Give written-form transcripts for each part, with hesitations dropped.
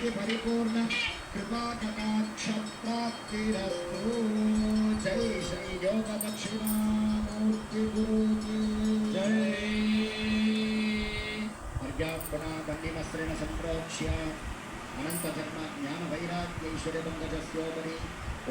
परिपूर्ण कृपा कटाक्ष प्राप्तिरस्तु। जय श्री योग दक्षिणामूर्ति गुरु की जय। अर्घ्यार्पणा दण्डिवस्त्रेण सम्प्रोक्ष्य अनंत जन्म ज्ञान वैराग्यैश्वर्य पंकजस्योपरि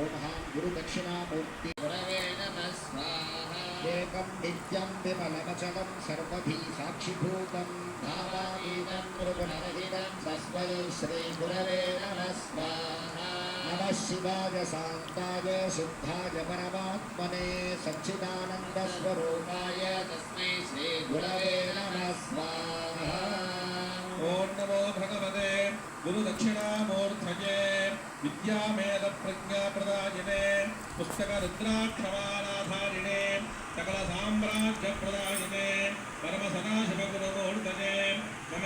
ओम गुरु दक्षिणामूर्ति गुरवे नमः स्वाहा। एकं नित्यं विमलमचलं सर्वधी साक्षिभूतं भावातीतं मृगुणरहितं तस्मै श्री गुरवे नमः स्वाहा। नमः शिवाय शान्ताय शुद्धाय परमात्मने सच्चिदानन्दस्वरूपाय तस्मै श्री गुरवे नमः स्वाहा। ओम नमो भगवते गुरु दक्षिणामूर्तये विद्यामेध प्रज्ञा प्रदायिने पुस्तक रुद्राक्षमालाधारिणे सकल साम्राज्य प्रदायिने परम सदाशिव गुरुमूर्तये मम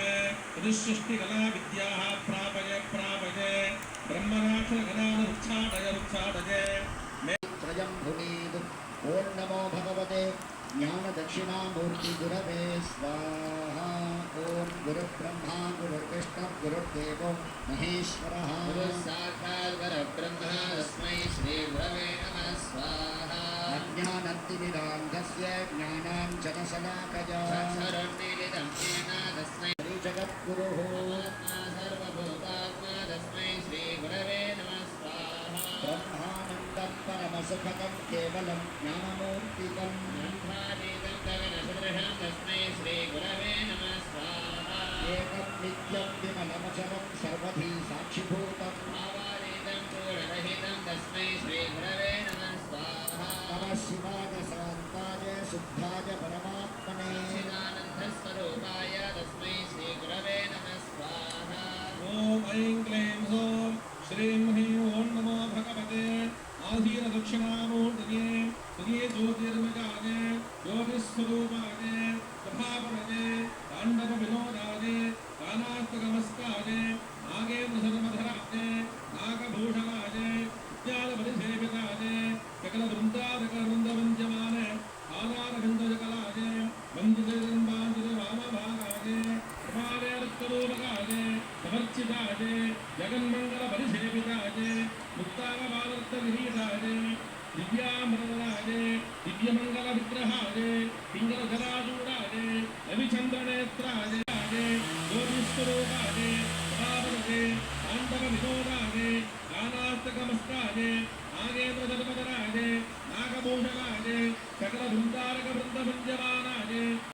ऋषिष्टिकला विद्याः प्रापये प्रापये ब्रह्मराक्षसगणानुच्छादय रुच्छादये त्रयं भुनीत्। ओम नमो भगवते ज्ञान दक्षिणामूर्ति गुरवे स्वाहा। ओम गुरुब्रह्मा गुरुर्विष्णु गुरुर्देवो महेश्वरः गुरु साक्षात् परब्रह्म तस्मै श्री गुरवे नमः स्वाहा। अज्ञानतिमिरान्धस्य ज्ञानाञ्जनशलाकया चक्षुरुन्मीलितं येन तस्मै श्रीजगद्गुरुः सर्वभूतात्मा तस्मै श्री गुरवे नमः स्वाहा। ब्रह्मानन्दं परमसुखदं केवलं ज्ञानमूर्तिकम् ब्रह्मातीतं गगनसदृशं तस्मै श्री गुरवे नमः स्वाहा। एकं नित्यं विमलमचलं सर्वधी साक्षिभूतं भावातीतं पूर्णरहितं तस्मै श्री गुरवे नमः स्वाहा। नमः शिवाय शान्ताय शुद्धाय परमात्मने चिदानन्दस्वरूपाय तस्मै श्री गुरवे नमः स्वाहा। ओम ऐं क्लीं सौं श्रीं ह्रीं ओम नमो भगवते आधीन दक्षिणामूर्तये श्री ज्योतिर्मयाय ज्योतिस्वरूपाय प्रभावरजे ताण्डव विनोदाय कालास्तगमस्काय नागेन्द्र सर्वधराय नागभूषणाय ज्ञानपरिसेविताय सकल वृन्दारक वृन्दवन्द्यमान आधारविन्दजकलाय वन्दितजन्माञ्जित वामभागाय प्रभावेरत्तरूपकाय समर्चिताय जगन्मङ्गलपरिसेविताय मुक्ताङ्गबालर्तविहीताय दिव्यामृतराय दिव्यमङ्गलविग्रहाय पिङ्गलधराजूडाय रविचन्द्रनेत्राय ज्योतिस्वरूपाय प्रभावरते ताण्डवविनोदाय गानास्तकमस्काय नागेन्द्रजलपधराय नागभूषणाय सकलवृन्दारकवृन्दभञ्जमानाय